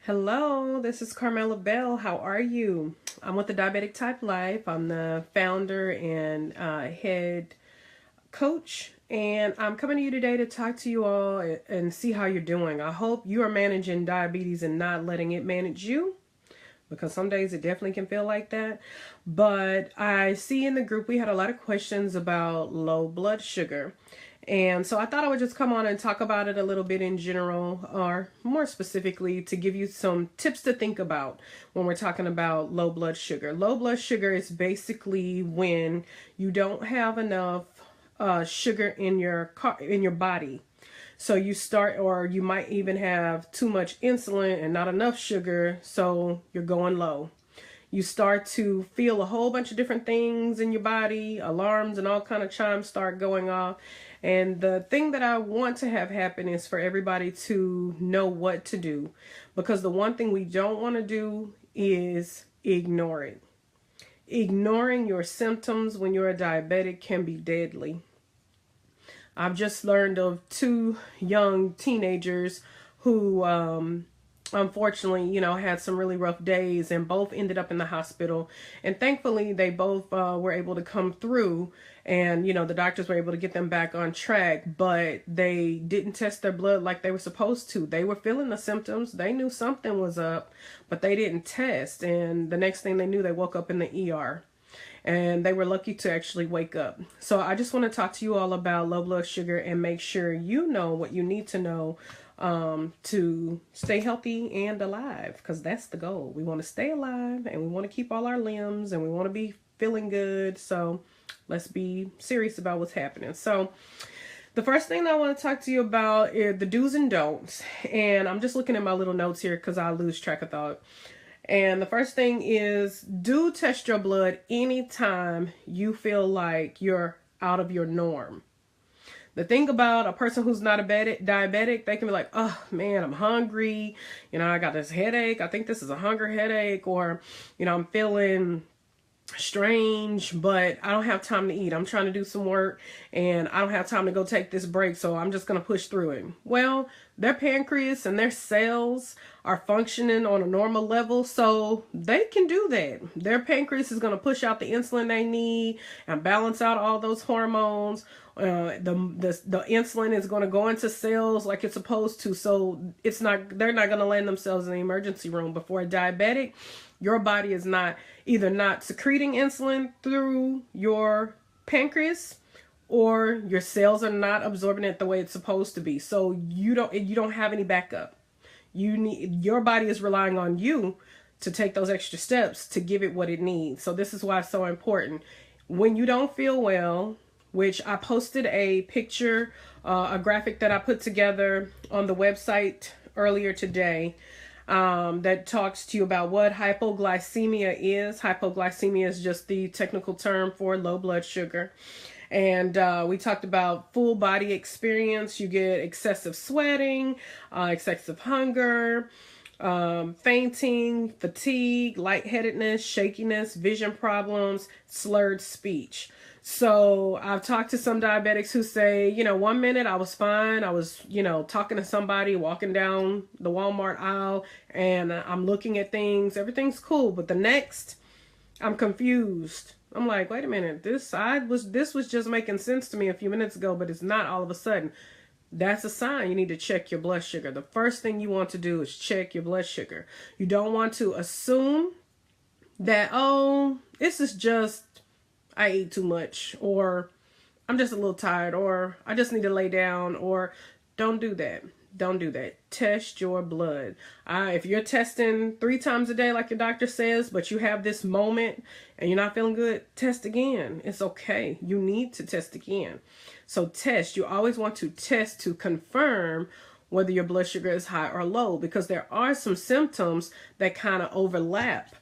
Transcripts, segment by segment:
Hello, this is Carmela Bell. How are you? I'm with the Diabetic Type Life. I'm the founder and head coach, and I'm coming to you today to talk to you all and see how you're doing. I hope you are managing diabetes and not letting it manage you, because some days it definitely can feel like that. But I see in the group we had a lot of questions about low blood sugar. And so I thought I would just come on and talk about it a little bit in general, or more specifically to give you some tips to think about when we're talking about low blood sugar. Low blood sugar is basically when you don't have enough sugar in your body. So you start, or you might even have too much insulin and not enough sugar, so you're going low. You start to feel a whole bunch of different things in your body, alarms and all kind of chimes start going off. And the thing that I want to have happen is for everybody to know what to do, because the one thing we don't want to do is ignore it. Ignoring your symptoms when you're a diabetic can be deadly. I've just learned of two young teenagers who unfortunately, had some really rough days, and both ended up in the hospital. And thankfully, they both were able to come through, and, the doctors were able to get them back on track, but they didn't test their blood like they were supposed to. They were feeling the symptoms. They knew something was up, but they didn't test. And the next thing they knew, they woke up in the ER. And they were lucky to actually wake up. So I just want to talk to you all about low blood sugar and make sure you know what you need to know to stay healthy and alive, because that's the goal. We want to stay alive, and we want to keep all our limbs, and we want to be feeling good. So let's be serious about what's happening. So the first thing I want to talk to you about is the do's and don'ts. And I'm just looking at my little notes here because I lose track of thought. And the first thing is, do test your blood anytime you feel like you're out of your norm. The thing about a person who's not a diabetic, they can be like, oh man, I'm hungry. I got this headache. I think this is a hunger headache. Or, I'm feeling strange, but I don't have time to eat. I'm trying to do some work and I don't have time to go take this break, so I'm just going to push through it. Well, their pancreas and their cells are functioning on a normal level, so they can do that. Their pancreas is going to push out the insulin they need and balance out all those hormones. The insulin is going to go into cells like it's supposed to, so they're not going to land themselves in the emergency room. Before a diabetic, your body is either not secreting insulin through your pancreas, or your cells are not absorbing it the way it's supposed to be. So you don't have any backup. Your body is relying on you to take those extra steps to give it what it needs. So this is why it's so important. When you don't feel well, which I posted a picture, a graphic that I put together on the website earlier today, that talks to you about what hypoglycemia is. Hypoglycemia is just the technical term for low blood sugar. And we talked about full body experience. You get excessive sweating, excessive hunger, fainting, fatigue, lightheadedness, shakiness, vision problems, slurred speech. So I've talked to some diabetics who say, 1 minute I was fine. I was, talking to somebody, walking down the Walmart aisle, and I'm looking at things. Everything's cool. But the next, I'm confused. I'm like, wait a minute. This was just making sense to me a few minutes ago, but it's not all of a sudden. That's a sign you need to check your blood sugar. The first thing you want to do is check your blood sugar. You don't want to assume that, this is just, I ate too much, or I'm just a little tired, or I just need to lay down, or don't do that. Don't do that. Test your blood. If you're testing 3 times a day like your doctor says, but you have this moment and you're not feeling good, test again. It's okay. You need to test again. So test. You always want to test to confirm whether your blood sugar is high or low, because there are some symptoms that kind of overlap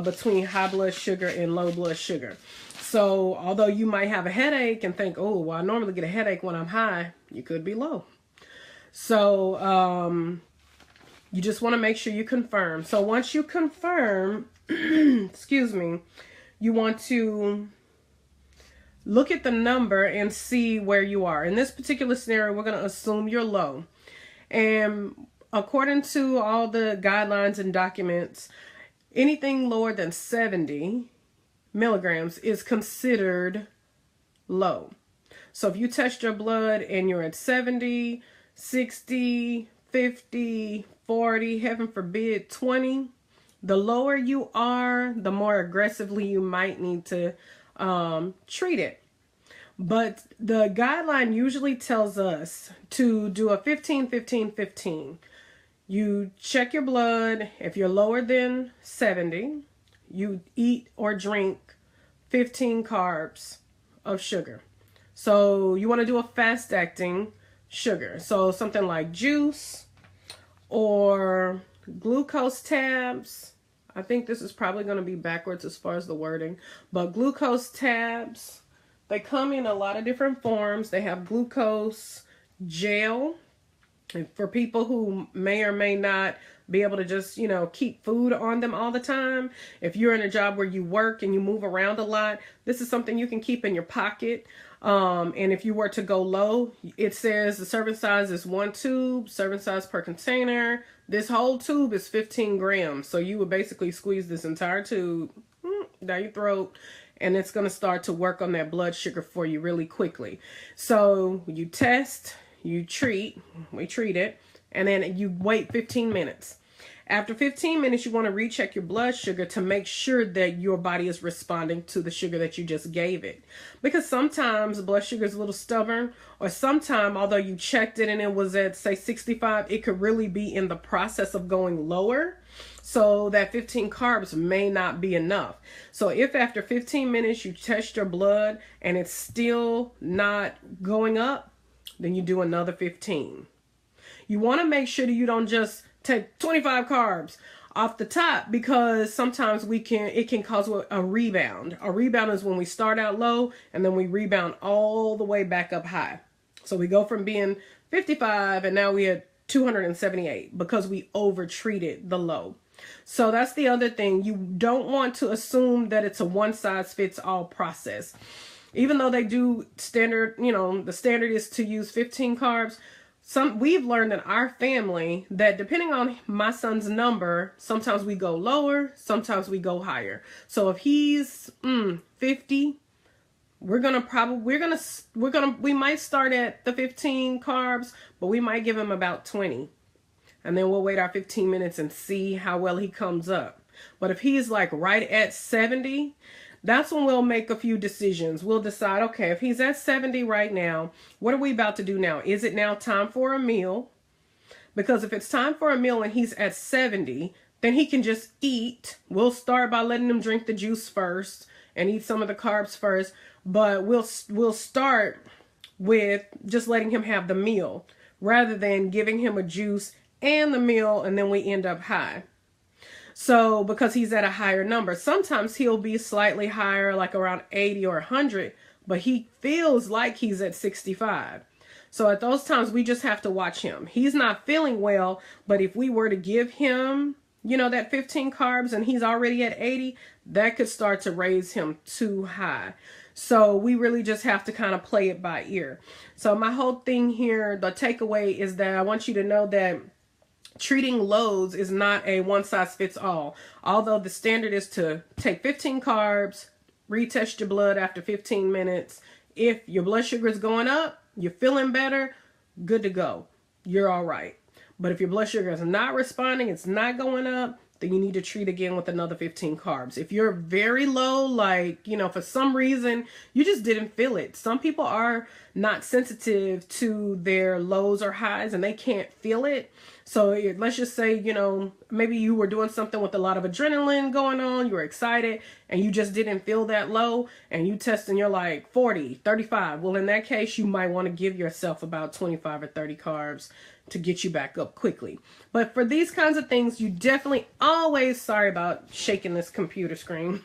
between high blood sugar and low blood sugar. So although you might have a headache and think, oh, well, I normally get a headache when I'm high, you could be low. So you just want to make sure you confirm. So once you confirm, excuse me, you want to look at the number and see where you are. In this particular scenario, we're going to assume you're low. And according to all the guidelines and documents, anything lower than 70 milligrams is considered low. So if you test your blood and you're at 70, 60, 50, 40, heaven forbid, 20, the lower you are, the more aggressively you might need to treat it. But the guideline usually tells us to do a 15, 15, 15. You check your blood. If you're lower than 70, you eat or drink 15 carbs of sugar. So you want to do a fast acting sugar. So something like juice or glucose tabs. I think this is probably going to be backwards as far as the wording, but glucose tabs, they come in a lot of different forms. They have glucose gel, and for people who may or may not be able to just, keep food on them all the time. If you're in a job where you work and you move around a lot, this is something you can keep in your pocket. And if you were to go low, it says the serving size is 1 tube, serving size per container. This whole tube is 15 grams. So you would basically squeeze this entire tube down your throat, and it's going to start to work on that blood sugar for you really quickly. So you test, we treat it, and then you wait 15 minutes. After 15 minutes, you want to recheck your blood sugar to make sure that your body is responding to the sugar that you just gave it. Because sometimes blood sugar is a little stubborn, or sometimes, although you checked it and it was at, say, 65, it could really be in the process of going lower. So that 15 carbs may not be enough. So if after 15 minutes you test your blood and it's still not going up, then you do another 15. You want to make sure that you don't just take 25 carbs off the top, because sometimes it can cause a rebound. A rebound is when we start out low and then we rebound all the way back up high. So we go from being 55 and now we're at 278 because we over-treated the low. So that's the other thing. You don't want to assume that it's a one-size-fits-all process. Even though they do standard, the standard is to use 15 carbs, we've learned in our family that depending on my son's number, sometimes we go lower, sometimes we go higher. So if he's 50, we might start at the 15 carbs, but we might give him about 20. And then we'll wait our 15 minutes and see how well he comes up. But if he's like right at 70, that's when we'll make a few decisions. We'll decide, okay, if he's at 70 right now, what are we about to do now? Is it now time for a meal? Because if it's time for a meal and he's at 70, then he can just eat. We'll start by letting him drink the juice first and eat some of the carbs first. But we'll start with just letting him have the meal rather than giving him a juice and the meal, and then we end up high. So because he's at a higher number, sometimes he'll be slightly higher, like around 80 or 100, but he feels like he's at 65. So at those times, we just have to watch him. He's not feeling well, but if we were to give him, that 15 carbs and he's already at 80, that could start to raise him too high. So we really just have to kind of play it by ear. So my whole thing here, the takeaway is that I want you to know that treating lows is not a one-size-fits-all. Although the standard is to take 15 carbs, retest your blood after 15 minutes. If your blood sugar is going up, you're feeling better, good to go. You're all right. But if your blood sugar is not responding, it's not going up, then you need to treat again with another 15 carbs. If you're very low, like, for some reason, you just didn't feel it. Some people are not sensitive to their lows or highs and they can't feel it. So let's just say, maybe you were doing something with a lot of adrenaline going on. You were excited and you just didn't feel that low, and you test and you're like 40, 35. Well, in that case, you might want to give yourself about 25 or 30 carbs to get you back up quickly. But for these kinds of things, you definitely always, sorry about shaking this computer screen,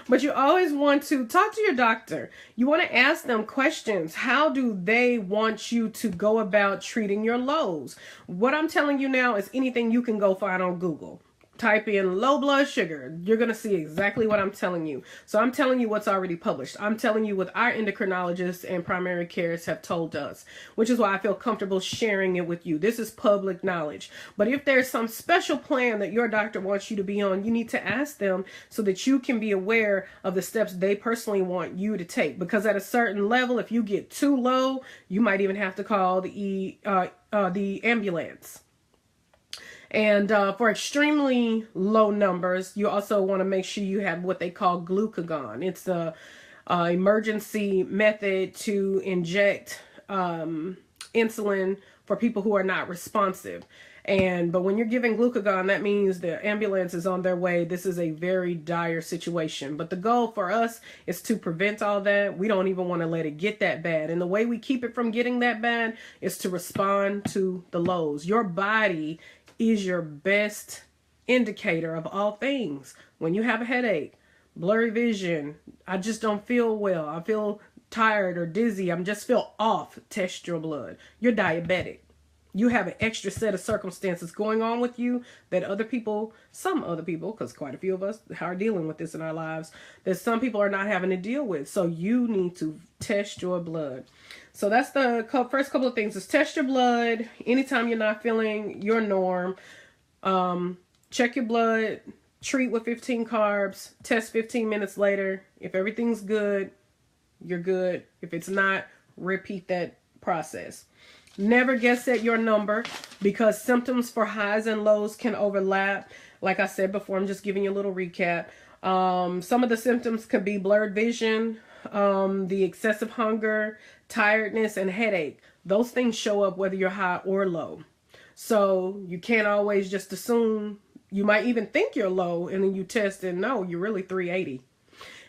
but you always want to talk to your doctor. You want to ask them questions. How do they want you to go about treating your lows? What I'm telling you now is anything you can go find on Google. type in low blood sugar, you're going to see exactly what I'm telling you. So I'm telling you what's already published. I'm telling you what our endocrinologists and primary cares have told us, which is why I feel comfortable sharing it with you. This is public knowledge. But if there's some special plan that your doctor wants you to be on, you need to ask them so that you can be aware of the steps they personally want you to take. Because at a certain level, if you get too low, you might even have to call the ambulance. And for extremely low numbers, you also want to make sure you have what they call glucagon. It's a emergency method to inject insulin for people who are not responsive. But when you're giving glucagon, that means the ambulance is on their way. This is a very dire situation. But the goal for us is to prevent all that. We don't even want to let it get that bad. And the way we keep it from getting that bad is to respond to the lows. Your body is your best indicator of all things. When you have a headache, blurry vision, I just don't feel well, I feel tired or dizzy, I just feel off, test your blood. You're diabetic. You have an extra set of circumstances going on with you that some other people, because quite a few of us are dealing with this in our lives, that some people are not having to deal with. So you need to test your blood. So that's the first couple of things, is test your blood anytime you're not feeling your norm. Check your blood, treat with 15 carbs, test 15 minutes later. If everything's good, you're good. If it's not, repeat that process. Never guess at your number, because symptoms for highs and lows can overlap. Like I said before, I'm just giving you a little recap. Some of the symptoms could be blurred vision, the excessive hunger, tiredness, and headache. Those things show up whether you're high or low. So you can't always just assume. You might even think you're low, and then you test and no, you're really 380.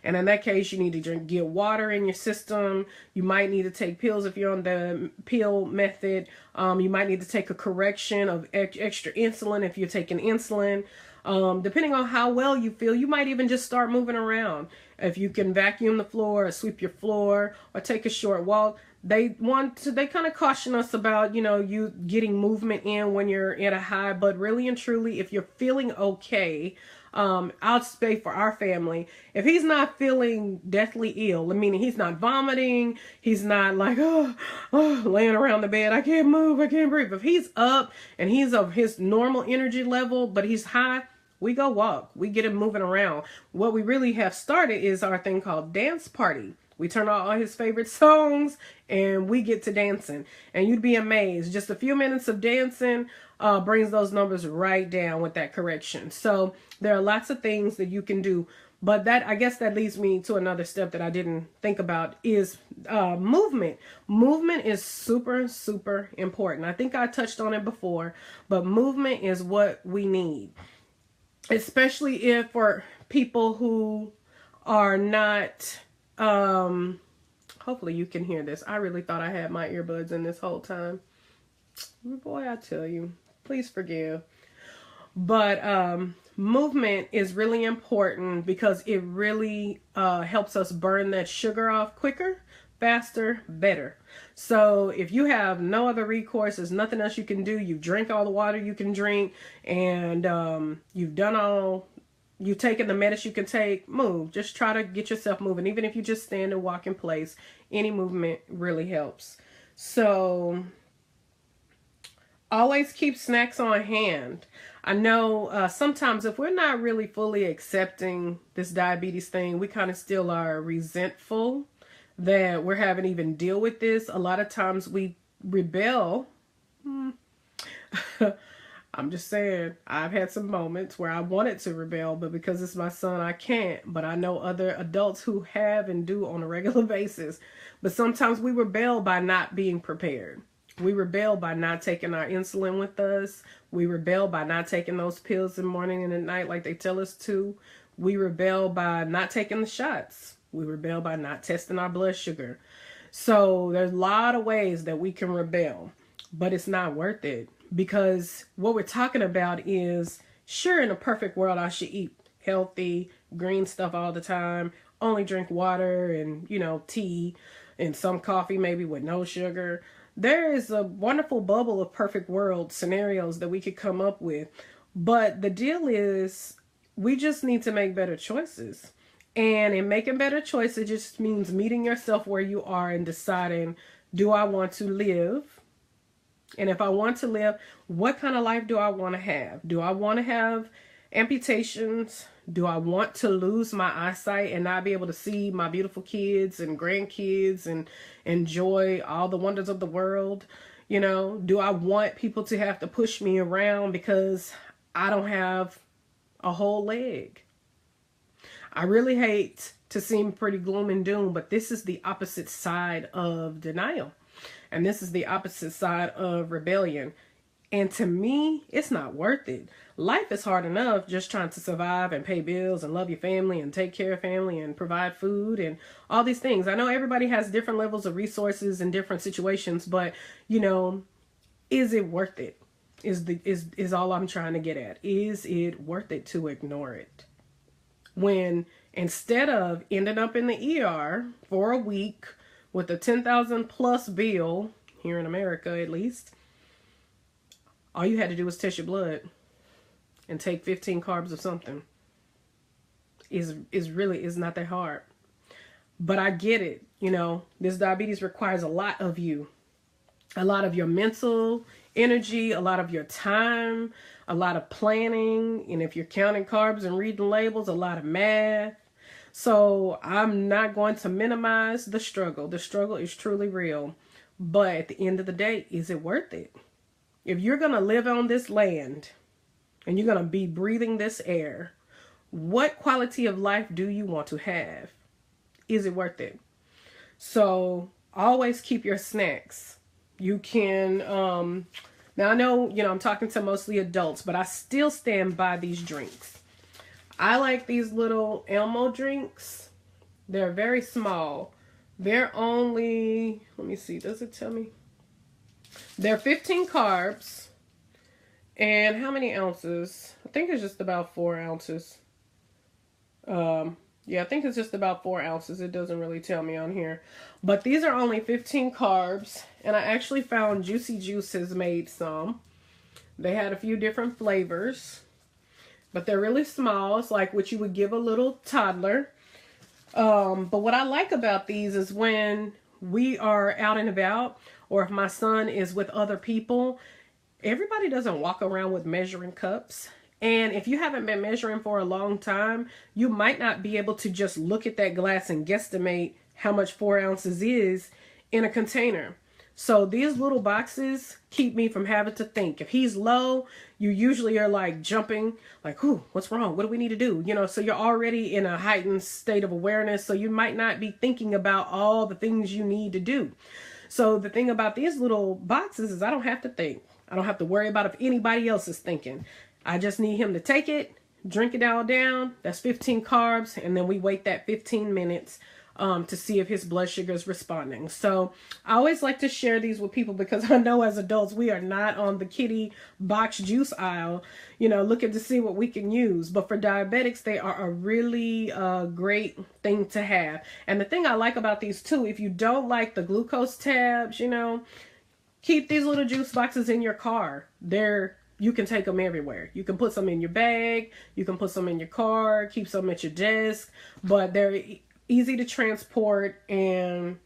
And in that case, you need to get water in your system. You might need to take pills if you're on the pill method. You might need to take a correction of extra insulin if you're taking insulin. Depending on how well you feel, you might even just start moving around. If you can vacuum the floor or sweep your floor or take a short walk, they kind of caution us about, you getting movement in when you're at a high. But really and truly, if you're feeling okay, I'll say for our family, if he's not feeling deathly ill, meaning he's not vomiting, he's not like, laying around the bed, I can't move, I can't breathe. If he's up and he's of his normal energy level, but he's high, we go walk. We get him moving around. What we really have started is our thing called dance party. We turn on all his favorite songs and we get to dancing. And you'd be amazed. Just a few minutes of dancing brings those numbers right down with that correction. So there are lots of things that you can do. But I guess that leads me to another step that I didn't think about is movement. Movement is super, super important. I think I touched on it before, but movement is what we need. Especially if for people who are not, hopefully you can hear this. I really thought I had my earbuds in this whole time. Boy, I tell you, please forgive. But movement is really important because it really helps us burn that sugar off quicker, faster, better. So if you have no other recourse, there's nothing else you can do, you drink all the water you can drink, and you've taken the medicine you can take, move. Just try to get yourself moving. Even if you just stand and walk in place, any movement really helps. So always keep snacks on hand. I know sometimes if we're not really fully accepting this diabetes thing, we kind of still are resentful that we're having to even deal with this. A lot of times we rebel. I'm just saying, I've had some moments where I wanted to rebel, but because it's my son, I can't. But I know other adults who have and do on a regular basis. But sometimes we rebel by not being prepared. We rebel by not taking our insulin with us. We rebel by not taking those pills in the morning and at night like they tell us to. We rebel by not taking the shots. We rebel by not testing our blood sugar. So there's a lot of ways that we can rebel, but it's not worth it, because what we're talking about is, sure, in a perfect world, I should eat healthy, green stuff all the time, only drink water and, tea and some coffee maybe with no sugar. There is a wonderful bubble of perfect world scenarios that we could come up with. But the deal is, we just need to make better choices. And in making better choices, it just means meeting yourself where you are and deciding, do I want to live? And if I want to live, what kind of life do I want to have? Do I want to have amputations? Do I want to lose my eyesight and not be able to see my beautiful kids and grandkids and enjoy all the wonders of the world? You know, do I want people to have to push me around because I don't have a whole leg? I really hate to seem pretty gloom and doom, but this is the opposite side of denial. And this is the opposite side of rebellion. And to me, it's not worth it. Life is hard enough just trying to survive and pay bills and love your family and take care of family and provide food and all these things. I know everybody has different levels of resources in different situations, but you know, is it worth it? Is all I'm trying to get at. Is it worth it to ignore it? When instead of ending up in the ER for a week with a 10,000 plus bill, here in America at least, all you had to do was test your blood and take 15 carbs of something. Is not that hard. But I get it. You know, this diabetes requires a lot of you. A lot of your mental energy, a lot of your time, a lot of planning. And if you're counting carbs and reading labels, a lot of math. So I'm not going to minimize the struggle. The struggle is truly real. But at the end of the day, is it worth it? If you're going to live on this land and you're going to be breathing this air, what quality of life do you want to have? Is it worth it? So always keep your snacks. You can, now I know, you know, I'm talking to mostly adults, but I still stand by these drinks. I like these little Elmo drinks. They're very small. They're only, let me see, does it tell me? They're 15 carbs. And how many ounces? I think it's just about 4 ounces. Yeah, I think it's just about 4 ounces. It doesn't really tell me on here. But these are only 15 carbs. And I actually found Juicy Juice has made some. They had a few different flavors. But they're really small. It's like what you would give a little toddler. But what I like about these is when we are out and about, or if my son is with other people, everybody doesn't walk around with measuring cups. And if you haven't been measuring for a long time, you might not be able to just look at that glass and guesstimate how much 4 ounces is in a container. So these little boxes keep me from having to think. If he's low, you usually are like jumping, like, whew, what's wrong? What do we need to do? You know, so you're already in a heightened state of awareness. So you might not be thinking about all the things you need to do. So the thing about these little boxes is I don't have to think. I don't have to worry about if anybody else is thinking. I just need him to take it, drink it all down. That's 15 carbs. And then we wait that 15 minutes to see if his blood sugar is responding. So I always like to share these with people because I know as adults, we are not on the kitty box juice aisle, you know, looking to see what we can use. But for diabetics, they are a really great thing to have. And the thing I like about these too, if you don't like the glucose tabs, you know, keep these little juice boxes in your car. You can take them everywhere. You can put some in your bag. You can put some in your car. Keep some at your desk. But they're easy to transport, and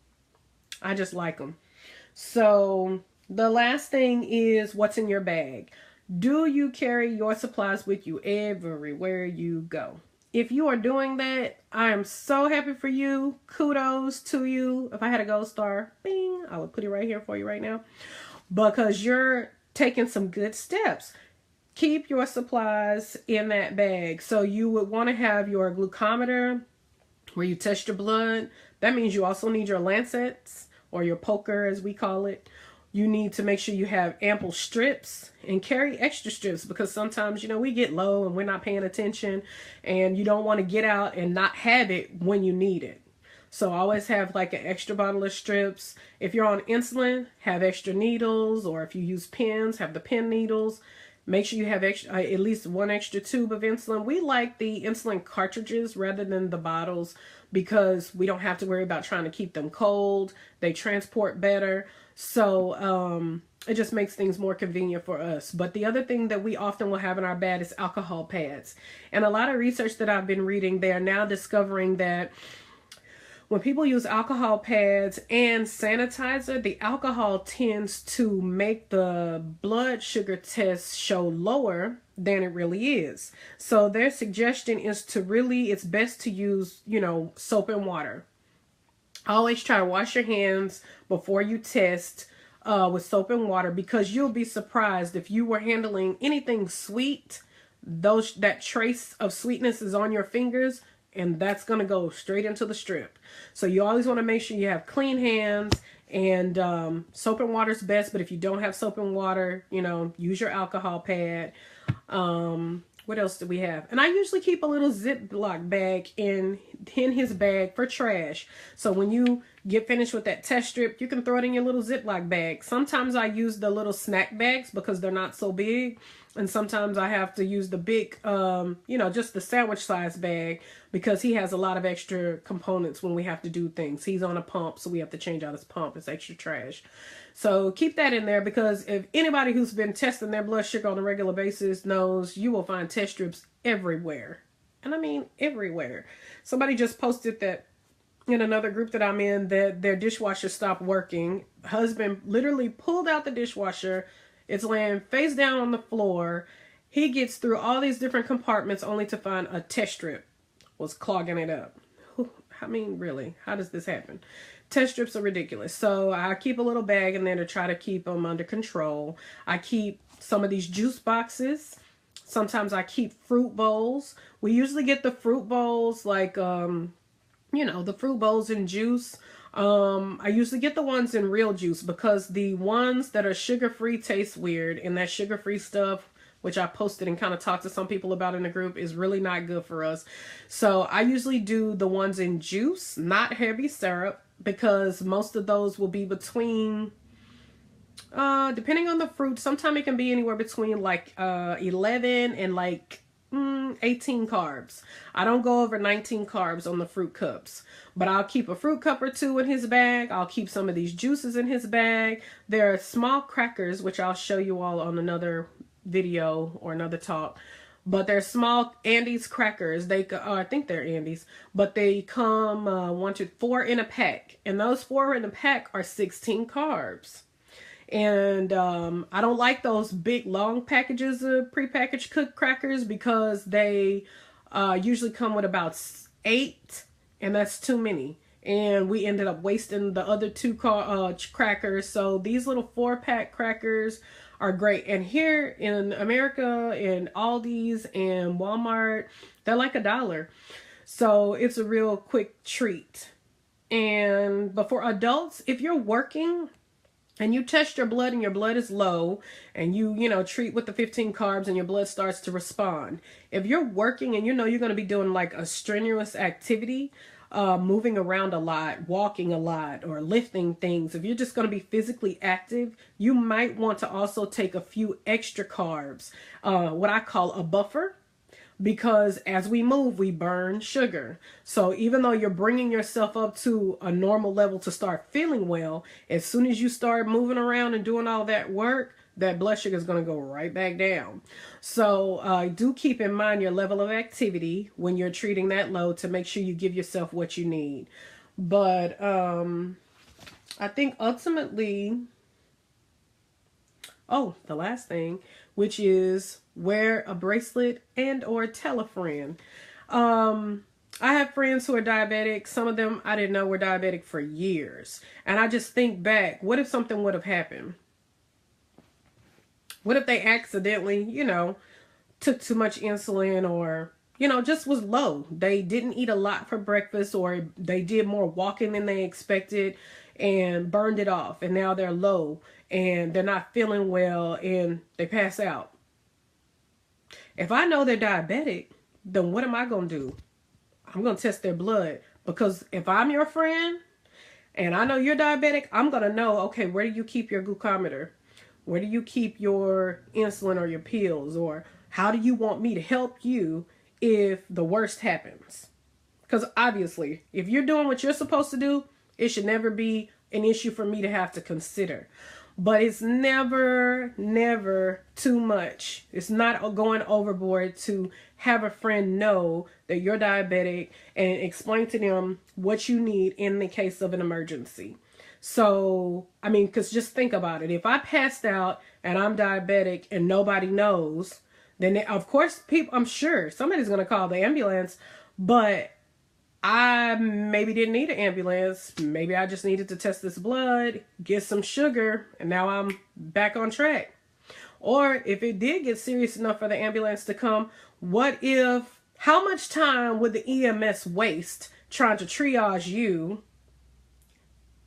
I just like them. So the last thing is what's in your bag. Do you carry your supplies with you everywhere you go? If you are doing that, I am so happy for you. Kudos to you. If I had a gold star, bing, I would put it right here for you right now, because you're taking some good steps. Keep your supplies in that bag. So you would want to have your glucometer where you test your blood. That means you also need your lancets, or your poker as we call it. You need to make sure you have ample strips and carry extra strips, because sometimes, you know, we get low and we're not paying attention, and you don't want to get out and not have it when you need it. So always have like an extra bottle of strips. If you're on insulin, have extra needles, or if you use pens, have the pen needles. Make sure you have extra, at least one extra tube of insulin. We like the insulin cartridges rather than the bottles because we don't have to worry about trying to keep them cold. They transport better. So it just makes things more convenient for us. But the other thing that we often will have in our bag is alcohol pads. And a lot of research that I've been reading, they are now discovering that when people use alcohol pads and sanitizer, the alcohol tends to make the blood sugar test show lower than it really is. So their suggestion is to really, it's best to use, soap and water. Always try to wash your hands before you test with soap and water, because you'll be surprised if you were handling anything sweet, that trace of sweetness is on your fingers, and that's going to go straight into the strip. So you always want to make sure you have clean hands, and soap and water is best. But if you don't have soap and water, use your alcohol pad. What else do we have? And I usually keep a little Ziploc bag in his bag for trash. So when you get finished with that test strip, you can throw it in your little Ziploc bag. Sometimes I use the little snack bags because they're not so big. And sometimes I have to use the big, just the sandwich size bag, because he has a lot of extra components when we have to do things. He's on a pump, so we have to change out his pump. It's extra trash. So keep that in there, because if anybody who's been testing their blood sugar on a regular basis knows, you will find test strips everywhere. And I mean everywhere. Somebody just posted that in another group that I'm in, that their dishwasher stopped working. Husband literally pulled out the dishwasher. It's laying face down on the floor. He gets through all these different compartments only to find a test strip was clogging it up. I mean, really, how does this happen? Test strips are ridiculous. So I keep a little bag in there to try to keep them under control. I keep some of these juice boxes. Sometimes I keep fruit bowls. We usually get the fruit bowls, like, the fruit bowls in juice. I usually get the ones in real juice, because the ones that are sugar-free taste weird, and that sugar-free stuff, which I posted and kind of talked to some people about in the group, is really not good for us. So I usually do the ones in juice, not heavy syrup, because most of those will be between, depending on the fruit, sometimes it can be anywhere between like 11 and like 18 carbs. I don't go over 19 carbs on the fruit cups, but I'll keep a fruit cup or two in his bag. I'll keep some of these juices in his bag. There are small crackers, which I'll show you all on another video or another talk, but they're small Andes crackers. They I think they're Andes, but they come 1 to 4 in a pack, and those 4 in a pack are 16 carbs. And I don't like those big long packages of prepackaged cooked crackers, because they usually come with about 8, and that's too many. And we ended up wasting the other 2 crackers. So these little 4-pack crackers are great. And here in America, in Aldi's and Walmart, they're like $1. So it's a real quick treat. But for adults, if you're working and you test your blood and your blood is low, and you treat with the 15 carbs and your blood starts to respond. If you're working and you're going to be doing like a strenuous activity, moving around a lot, walking a lot, or lifting things, if you're just going to be physically active, you might want to also take a few extra carbs, what I call a buffer. Because as we move, we burn sugar. So even though you're bringing yourself up to a normal level to start feeling well, as soon as you start moving around and doing all that work, that blood sugar is going to go right back down. So do keep in mind your level of activity when you're treating that low, to make sure you give yourself what you need. But I think ultimately, the last thing, which is wear a bracelet and or tell a friend. I have friends who are diabetic. Some of them I didn't know were diabetic for years. And I just think back, what if something would have happened? What if they accidentally, took too much insulin, or, just was low? They didn't eat a lot for breakfast, or they did more walking than they expected and burned it off. And now they're low and they're not feeling well and they pass out. If I know they're diabetic, then what am I going to do? I'm going to test their blood, because if I'm your friend and I know you're diabetic, I'm going to know, okay, where do you keep your glucometer? Where do you keep your insulin or your pills? Or how do you want me to help you if the worst happens? Because obviously, if you're doing what you're supposed to do, it should never be an issue for me to have to consider. But it's never, never too much. It's not going overboard to have a friend know that you're diabetic and explain to them what you need in the case of an emergency. So, I mean, because just think about it. If I passed out and I'm diabetic and nobody knows, then of course, I'm sure somebody's going to call the ambulance, but I maybe didn't need an ambulance. Maybe I just needed to test this blood, get some sugar, and now I'm back on track. Or if it did get serious enough for the ambulance to come, how much time would the EMS waste trying to triage you?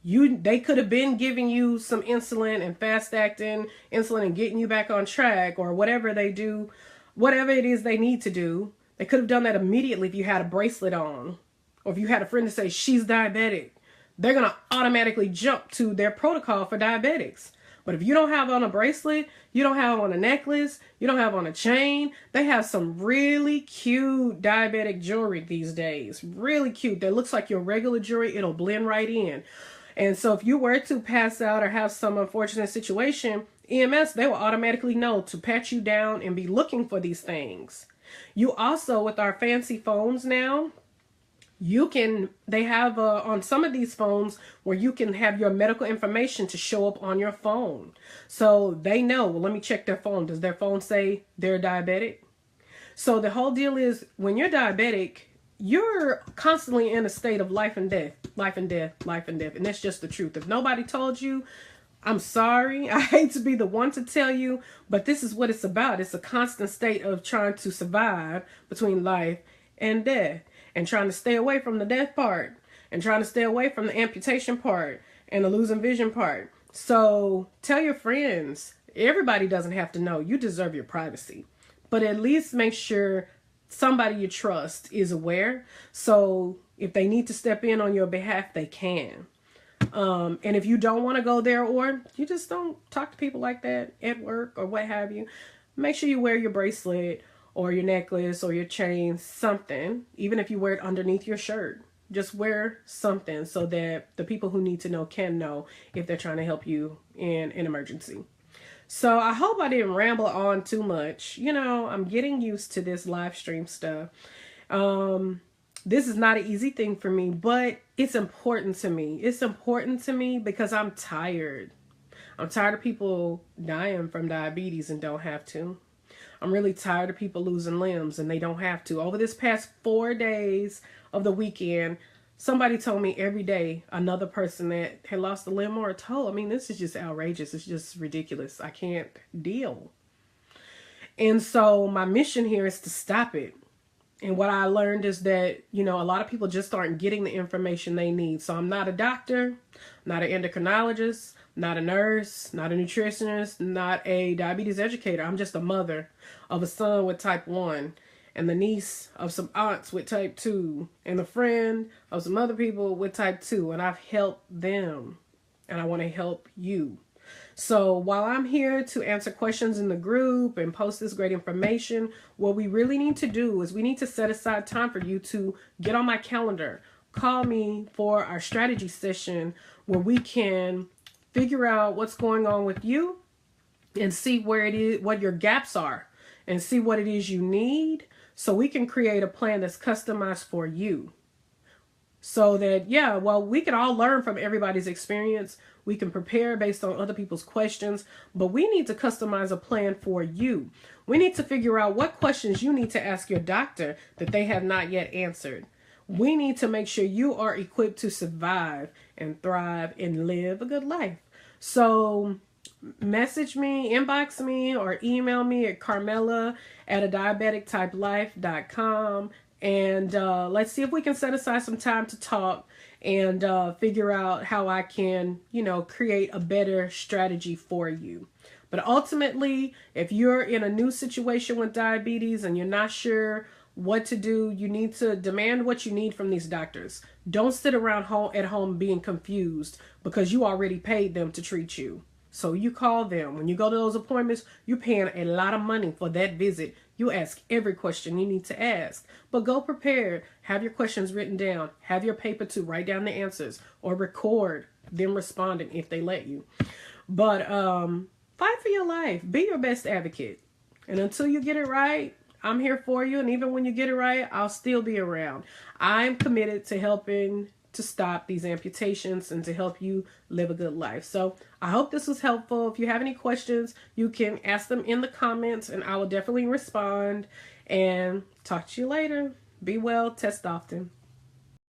They could have been giving you some insulin and fast acting insulin and getting you back on track, or whatever they do, whatever it is they need to do. They could have done that immediately if you had a bracelet on, or if you had a friend to say she's diabetic. They're going to automatically jump to their protocol for diabetics. But if you don't have on a bracelet, you don't have on a necklace, you don't have on a chain, they have some really cute diabetic jewelry these days. Really cute. That looks like your regular jewelry. It'll blend right in. And so if you were to pass out or have some unfortunate situation, EMS, they will automatically know to pat you down and be looking for these things. You also, with our fancy phones now, they have on some of these phones where you can have your medical information to show up on your phone. So they know, well, let me check their phone. Does their phone say they're diabetic? So the whole deal is, when you're diabetic, you're constantly in a state of life and death, life and death, life and death. And that's just the truth. If nobody told you, I'm sorry. I hate to be the one to tell you, but this is what it's about. It's a constant state of trying to survive between life and death, and trying to stay away from the death part, and trying to stay away from the amputation part and the losing vision part. So tell your friends. Everybody doesn't have to know. You deserve your privacy, but at least make sure somebody you trust is aware. So if they need to step in on your behalf, they can. And if you don't want to go there, or you just don't talk to people like that at work or what have you, make sure you wear your bracelet or your necklace or your chain, something. Even if you wear it underneath your shirt, just wear something so that the people who need to know can know if they're trying to help you in an emergency. So I hope I didn't ramble on too much. You know, I'm getting used to this live stream stuff. This is not an easy thing for me, but it's important to me. It's important to me because I'm tired. I'm tired of people dying from diabetes and don't have to. I'm really tired of people losing limbs and they don't have to. Over this past 4 days of the weekend, somebody told me every day another person that had lost a limb or a toe. I mean, this is just outrageous. It's just ridiculous. I can't deal. And so my mission here is to stop it. And what I learned is that, you know, a lot of people just aren't getting the information they need. So I'm not a doctor, not an endocrinologist, not a nurse, not a nutritionist, not a diabetes educator. I'm just a mother of a son with type 1. And the niece of some aunts with type 2, and a friend of some other people with type 2, and I've helped them, and I want to help you. So while I'm here to answer questions in the group and post this great information, what we really need to do is we need to set aside time for you to get on my calendar. Call me for our strategy session where we can figure out what's going on with you and see where it is, what your gaps are, and see what it is you need, so we can create a plan that's customized for you. So that, yeah, well, we can all learn from everybody's experience. We can prepare based on other people's questions, but we need to customize a plan for you. We need to figure out what questions you need to ask your doctor that they have not yet answered. We need to make sure you are equipped to survive and thrive and live a good life. So message me, inbox me, or email me at Carmela@adiabetictypelife.com. And let's see if we can set aside some time to talk and figure out how I can, you know, create a better strategy for you. But ultimately, if you're in a new situation with diabetes and you're not sure what to do, you need to demand what you need from these doctors. Don't sit around at home being confused because you already paid them to treat you. So you call them. When you go to those appointments, you're paying a lot of money for that visit. You ask every question you need to ask. But go prepared. Have your questions written down. Have your paper to write down the answers or record them responding if they let you. But fight for your life. Be your best advocate. And until you get it right, I'm here for you. And even when you get it right, I'll still be around. I'm committed to helping to stop these amputations and to help you live a good life. So I hope this was helpful. If you have any questions, you can ask them in the comments and I will definitely respond. And talk to you later. Be well, test often.